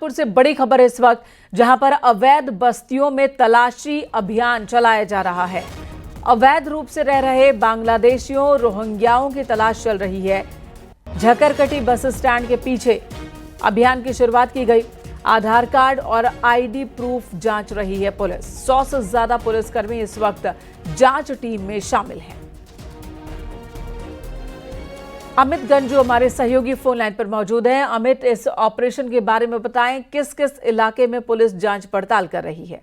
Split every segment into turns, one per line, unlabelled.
कानपुर से बड़ी खबर है इस वक्त, जहां पर अवैध बस्तियों में तलाशी अभियान चलाया जा रहा है। अवैध रूप से रह रहे बांग्लादेशियों रोहिंग्याओं की तलाश चल रही है। झकरकटी बस स्टैंड के पीछे अभियान की शुरुआत की गई। आधार कार्ड और आईडी प्रूफ जांच रही है पुलिस। 100 से ज्यादा पुलिसकर्मी इस वक्त जांच टीम में शामिल हैं। अमित गंजू हमारे सहयोगी फोन लाइन पर मौजूद हैं। अमित, इस ऑपरेशन के बारे में बताएं, किस किस इलाके में पुलिस जांच पड़ताल कर रही है?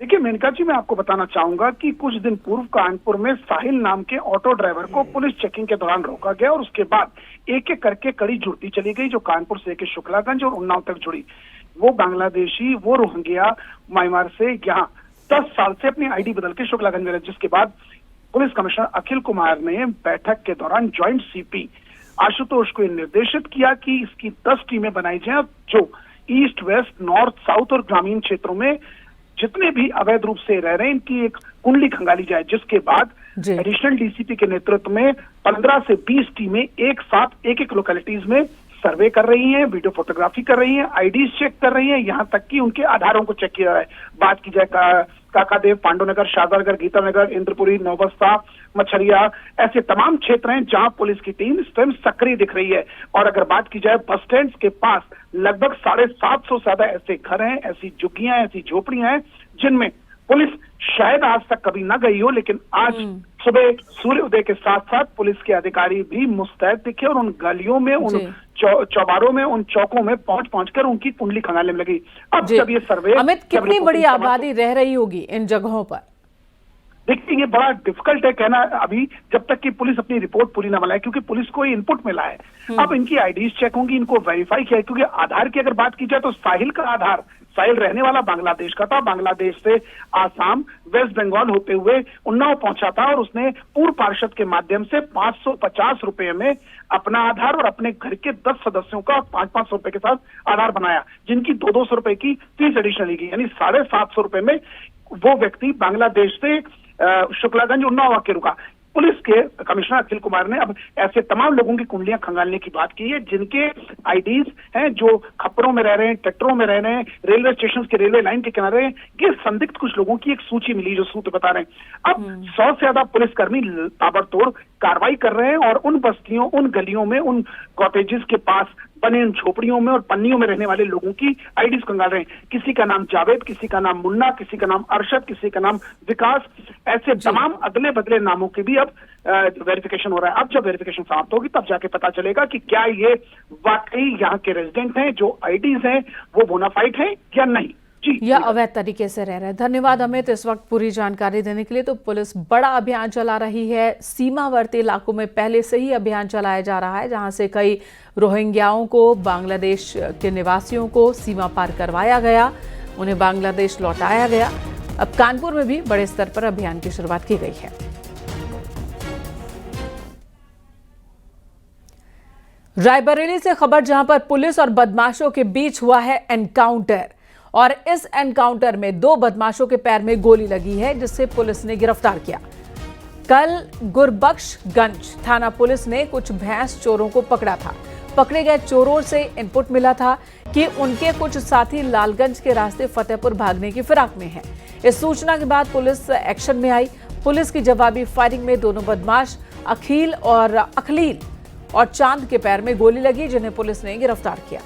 देखिए मेनका जी, मैं आपको बताना चाहूंगा कि कुछ दिन पूर्व कानपुर में साहिल नाम के ऑटो ड्राइवर को पुलिस चेकिंग के दौरान रोका गया और उसके बाद एक एक करके कड़ी जुड़ती चली गई, जो कानपुर से के शुक्लागंज और उन्नाव तक जुड़ी। वो बांग्लादेशी, वो रोहिंग्या म्यांमार से यहाँ 10 साल से अपनी आईडी बदल के शुक्लागंज में रहे, जिसके बाद पुलिस कमिश्नर अखिल कुमार ने बैठक के दौरान ज्वाइंट सीपी आशुतोष को निर्देशित किया कि इसकी 10 टीमें बनाई जाएं, जो ईस्ट, वेस्ट, नॉर्थ, साउथ और ग्रामीण क्षेत्रों में जितने भी अवैध रूप से रह रहे हैं इनकी एक कुंडली खंगाली जाए। जिसके बाद एडिशनल डीसीपी के नेतृत्व में 15 से 20 टीमें एक साथ एक लोकेलिटीज में सर्वे कर रही हैं, वीडियो फोटोग्राफी कर रही हैं, आईडीज चेक कर रही हैं, यहाँ तक कि उनके आधारों को चेक किया है। बात की जाए काकादेव, पांडुनगर, शाहजहांनगर, गीतानगर, इंद्रपुरी, नौबस्ता, मछरिया, ऐसे तमाम क्षेत्र हैं जहां पुलिस की टीम इस टाइम सक्रिय दिख रही है। और अगर बात की जाए बस स्टैंड के पास लगभग 750 से ज्यादा ऐसे घर हैं, ऐसी झुग्गियां, ऐसी झोपड़ियां हैं जिनमें पुलिस शायद आज तक कभी ना गई हो, लेकिन आज सुबह सूर्योदय के साथ साथ पुलिस के अधिकारी भी मुस्तैद दिखे और उन गलियों में, उन चौबारों में, उन चौकों में पहुंच कर उनकी कुंडली खंगालने में लगी। अब जब ये सर्वे,
अमित, कितनी बड़ी आबादी रह रही होगी इन जगहों पर?
देखिए ये बड़ा डिफिकल्ट है कहना अभी, जब तक कि पुलिस अपनी रिपोर्ट पूरी ना बनाए, क्योंकि पुलिस को इनपुट मिला है। अब इनकी आईडीज चेक होंगी, इनको वेरीफाई किया है, क्योंकि आधार की अगर बात की जाए तो साहिल का आधार, साहिल रहने वाला बांग्लादेश का था, बांग्लादेश से आसाम, वेस्ट बंगाल होते हुए उन्नाव पहुंचा था और उसने पूर्व पार्षद के माध्यम से 550 रुपए में अपना आधार और अपने घर के 10 सदस्यों का 500 रुपए के साथ आधार बनाया, जिनकी 200 रुपए की फीस एडिशनल ली गई। यानी 750 रुपए में वो व्यक्ति बांग्लादेश से शुक्लागंज उन्नाव आके रुका। पुलिस के कमिश्नर अखिल कुमार ने अब ऐसे तमाम लोगों की कुंडलियां खंगालने की बात की है जिनके आईडीज हैं, जो खप्परों में रह रहे हैं, ट्रैक्टरों में रह रहे हैं, रेलवे स्टेशन के रेलवे लाइन के किनारे। ये संदिग्ध कुछ लोगों की एक सूची मिली, जो सूत्र बता रहे हैं। अब 100 से ज्यादा पुलिसकर्मी ताबड़तोड़ कार्रवाई कर रहे हैं और उन बस्तियों, उन गलियों में, उन कॉटेजेस के पास बने इन झोपड़ियों में और पन्नियों में रहने वाले लोगों की आईडीज खंगाल रहे हैं। किसी का नाम जावेद, किसी का नाम मुन्ना, किसी का नाम अरशद, किसी का नाम विकास, ऐसे तमाम अदले बदले नामों के भी अब वेरिफिकेशन हो रहा है। अब जब वेरिफिकेशन समाप्त होगी तब जाके पता चलेगा कि क्या ये वाकई यहाँ के रेजिडेंट हैं, जो आईडीज हैं वो बोनाफाइड हैं या नहीं,
या अवैध तरीके से रह रहे हैं। धन्यवाद अमित, इस वक्त पूरी जानकारी देने के लिए। तो पुलिस बड़ा अभियान चला रही है। सीमावर्ती इलाकों में पहले से ही अभियान चलाया जा रहा है, जहां से कई रोहिंग्याओं को, बांग्लादेश के निवासियों को सीमा पार करवाया गया, उन्हें बांग्लादेश लौटाया गया। अब कानपुर में भी बड़े स्तर पर अभियान की शुरुआत की गई है। रायबरेली से खबर, जहां पर पुलिस और बदमाशों के बीच हुआ है एनकाउंटर और इस एनकाउंटर में 2 बदमाशों के पैर में गोली लगी है, जिससे पुलिस ने गिरफ्तार किया। कल गुरबख्शगंज थाना पुलिस ने कुछ भैंस चोरों को पकड़ा था। पकड़े गए चोरों से इनपुट मिला था कि उनके कुछ साथी लालगंज के रास्ते फतेहपुर भागने की फिराक में हैं। इस सूचना के बाद पुलिस एक्शन में आई। पुलिस की जवाबी फायरिंग में दोनों बदमाश अखील और चांद के पैर में गोली लगी, जिन्हें पुलिस ने गिरफ्तार किया।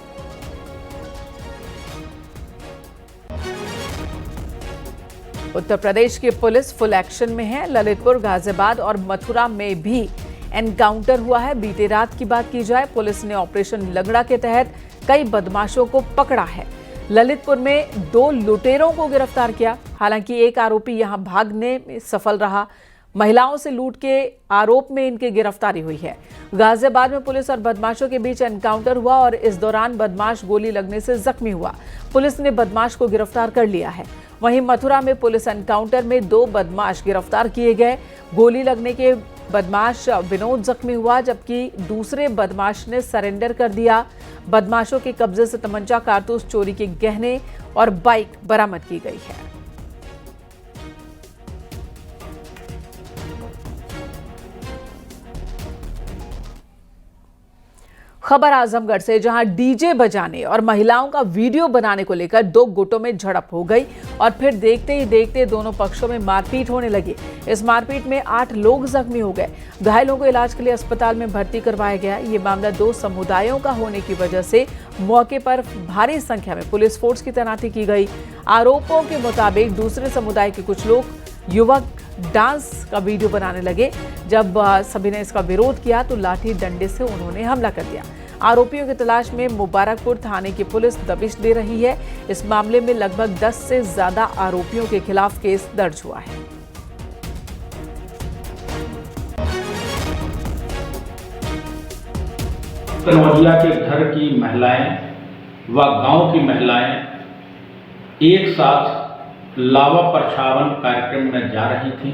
उत्तर प्रदेश की पुलिस फुल एक्शन में है। ललितपुर, गाजियाबाद और मथुरा में भी एनकाउंटर हुआ है। बीते रात की बात की जाए, पुलिस ने ऑपरेशन लंगड़ा के तहत कई बदमाशों को पकड़ा है। ललितपुर में 2 लुटेरों को गिरफ्तार किया। हालांकि एक आरोपी यहां भागने में सफल रहा। महिलाओं से लूट के आरोप में इनकी गिरफ्तारी हुई है। गाजियाबाद में पुलिस और बदमाशों के बीच एनकाउंटर हुआ और इस दौरान बदमाश गोली लगने से जख्मी हुआ। पुलिस ने बदमाश को गिरफ्तार कर लिया है। वहीं मथुरा में पुलिस एनकाउंटर में 2 बदमाश गिरफ्तार किए गए। गोली लगने के बदमाश विनोद जख्मी हुआ, जबकि दूसरे बदमाश ने सरेंडर कर दिया। बदमाशों के कब्जे से तमंचा, कारतूस, चोरी के गहने और बाइक बरामद की गई है। खबर आजमगढ़ से, जहां डीजे बजाने और महिलाओं का वीडियो बनाने को लेकर दो गुटों में झड़प हो गई और फिर देखते ही देखते दोनों पक्षों में मारपीट होने लगी। इस मारपीट में 8 लोग जख्मी हो गए। घायलों को इलाज के लिए अस्पताल में भर्ती करवाया गया। ये मामला 2 समुदायों का होने की वजह से मौके पर भारी संख्या में पुलिस फोर्स की तैनाती की गई। आरोपों के मुताबिक दूसरे समुदाय के कुछ लोग युवक डांस का वीडियो बनाने लगे। जब सभी ने इसका विरोध किया तो लाठी डंडे से उन्होंने हमला कर दिया। आरोपियों की तलाश में मुबारकपुर थाने की पुलिस दबिश दे रही है। इस मामले में लगभग 10 से ज्यादा आरोपियों के खिलाफ केस दर्ज हुआ है।
कनौजिया के घर की महिलाएं व गांव की महिलाएं एक साथ लावा परछावन कार्यक्रम में जा रही थी।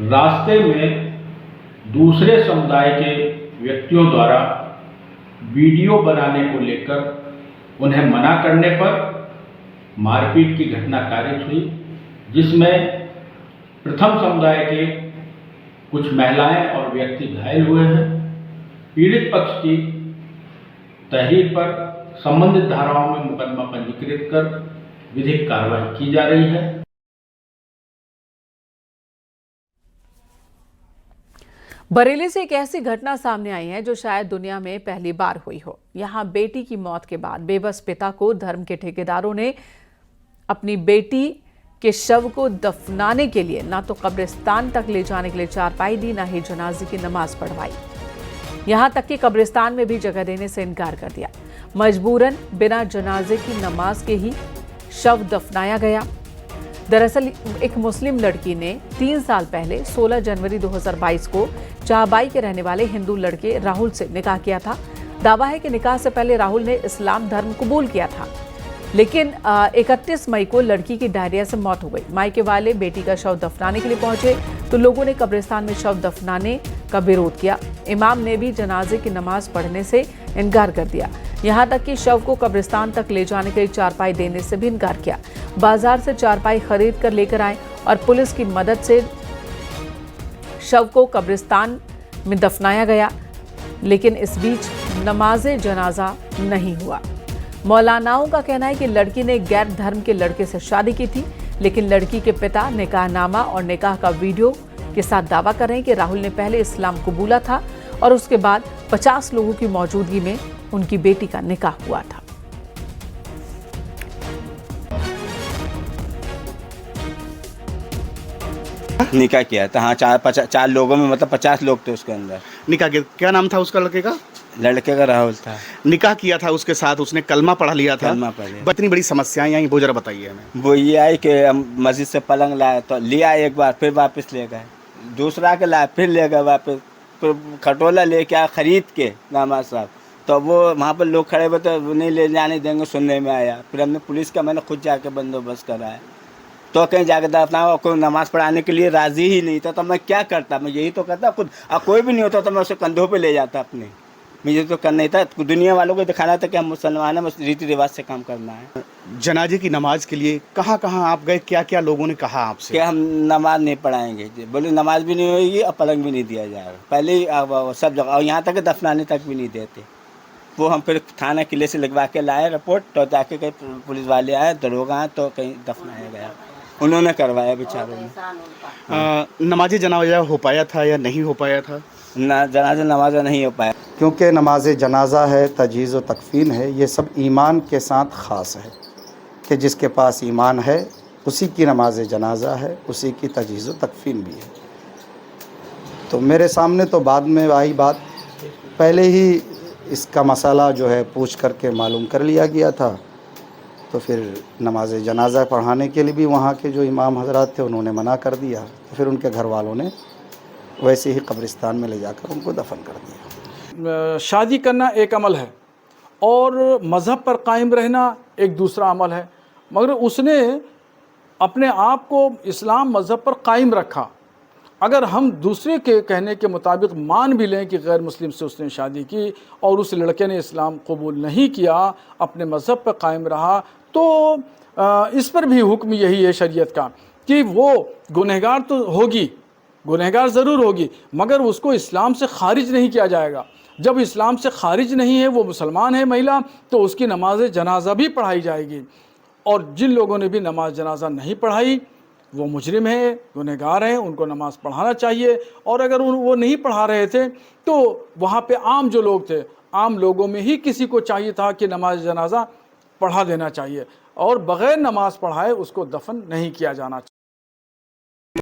रास्ते में दूसरे समुदाय के व्यक्तियों द्वारा वीडियो बनाने को लेकर उन्हें मना करने पर मारपीट की घटना कारित हुई, जिसमें प्रथम समुदाय के कुछ महिलाएं और व्यक्ति घायल हुए हैं। पीड़ित पक्ष की तहरीर पर संबंधित धाराओं में मुकदमा पंजीकृत कर विधिक कार्रवाई की जा रही है।
बरेली से एक ऐसी घटना सामने आई है जो शायद दुनिया में पहली बार हुई हो। यहां बेटी की मौत के बाद बेबस पिता को धर्म के ठेकेदारों ने अपनी बेटी के शव को दफनाने के लिए ना तो कब्रिस्तान तक ले जाने के लिए चारपाई दी, ना ही जनाजे की नमाज पढ़वाई। यहां तक कि कब्रिस्तान में भी जगह देने से इनकार कर दिया। मजबूरन बिना जनाजे की नमाज के ही शव दफनाया गया। दरअसल एक मुस्लिम लड़की ने 3 साल पहले 16 जनवरी 2022 को चाहबाई के रहने वाले हिंदू लड़के राहुल से निकाह किया था। दावा है कि निकाह से पहले राहुल ने इस्लाम धर्म कबूल किया था, लेकिन 31 मई को लड़की की डायरिया से मौत हो गई। मायके वाले बेटी का शव दफनाने के लिए पहुंचे तो लोगों ने कब्रिस्तान में शव दफनाने का विरोध किया। इमाम ने भी जनाजे की नमाज पढ़ने से इनकार कर दिया। यहां तक कि शव को कब्रिस्तान तक ले जाने के लिए चारपाई देने से भी इनकार किया। बाजार से चारपाई खरीद कर लेकर आए और पुलिस की मदद से शव को कब्रिस्तान में दफनाया गया, लेकिन इस बीच नमाजे जनाजा नहीं हुआ। मौलानाओं का कहना है कि लड़की ने गैर धर्म के लड़के से शादी की थी, लेकिन लड़की के पिता निकाहनामा और निकाह का वीडियो के साथ दावा कर रहे हैं कि राहुल ने पहले इस्लाम कबूला था और उसके बाद 50 लोगों की मौजूदगी में उनकी बेटी का निकाह हुआ था।
निकाह किया था। हाँ, 4 लोगों में मतलब 50 लोग थे उसके अंदर।
निकाह के क्या नाम था उसका लड़के का?
लड़के का राहुल था।
निकाह किया था उसके साथ, उसने कलमा पढ़ा लिया था।
कलमा पढ़ लिया।
इतनी बड़ी समस्याएं आई, वो जरा बताइए हमें।
वो ये आई कि मस्जिद से पलंग लाया तो लिया एक बार, फिर वापस ले गए। दूसरा के लाया, फिर ले गए वापस। फिर खटोला लेके आया खरीद के नवाज साहब, तो वो वहाँ पर लोग खड़े हुए थे, वो नहीं ले जाने देंगे, सुनने में आया। फिर हमने पुलिस का मैंने खुद जाके बंदोबस्त कराया, तो कहीं जाकर दफना कोई नमाज़ पढ़ाने के लिए राज़ी ही नहीं था। तो मैं क्या करता, मैं यही तो करता खुद। कोई भी नहीं होता तो मैं उसे कंधों पे ले जाता अपने। मुझे तो करना ही था, दुनिया वालों को दिखाना था कि हम मुसलमान हैं, बस रीति रिवाज से काम करना है।
जनाजे की नमाज के लिए कहाँ कहाँ आप गए, क्या क्या लोगों ने कहा आपसे?
कि हम नमाज नहीं पढ़ाएंगे, बोले नमाज भी नहीं होगी और पलंग भी नहीं दिया जाएगा। पहले ही सब जगह, और यहाँ तक दफनाने तक भी नहीं देते। वो हम फिर थाना किले से लगवा के लाए रिपोर्ट, तो जाके कहीं पुलिस वाले आए, दरोगा आए, तो कहीं दफनाया गया। उन्होंने करवाया बेचारों ने।
नमाज जनाजा हो पाया था या नहीं हो पाया था?
जनाजा नमाजा नहीं हो पाया,
क्योंकि नमाज जनाजा है, तजीज़ व तकफ़ीन है, ये सब ईमान के साथ ख़ास है कि जिसके पास ईमान है उसी की नमाज जनाजा है, उसी की तजीज़ व तकफ़ीन भी है। तो मेरे सामने तो बाद में आई बात, पहले ही इसका मसाला जो है पूछ करके मालूम कर लिया गया था। तो फिर नमाज जनाजा पढ़ाने के लिए भी वहाँ के जो इमाम हजरात थे उन्होंने मना कर दिया। तो फिर उनके घर वालों ने वैसे ही कब्रिस्तान में ले जाकर उनको दफन कर दिया।
शादी करना एक अमल है और मज़हब पर कायम रहना एक दूसरा अमल है, मगर उसने अपने आप को इस्लाम मज़हब पर कायम रखा। अगर हम दूसरे के कहने के मुताबिक मान भी लें कि गैर मुस्लिम से उसने शादी की और उस लड़के ने इस्लाम कबूल नहीं किया, अपने मज़हब पर कायम रहा, तो इस पर भी हुक्म यही है शरीयत का कि वो गुनहगार तो होगी, गुनहगार ज़रूर होगी, मगर उसको इस्लाम से खारिज नहीं किया जाएगा। जब इस्लाम से खारिज नहीं है, वो मुसलमान है महिला, तो उसकी नमाज जनाजा भी पढ़ाई जाएगी। और जिन लोगों ने भी नमाज जनाजा नहीं पढ़ाई वो मुजरिम हैं, गुनहगार हैं, उनको नमाज पढ़ाना चाहिए। और अगर वो नहीं पढ़ा रहे थे तो वहाँ पे आम जो लोग थे, आम लोगों में ही किसी को चाहिए था कि नमाज जनाजा पढ़ा देना चाहिए, और बग़ैर नमाज पढ़ाए उसको दफन नहीं किया जाना चाहिए।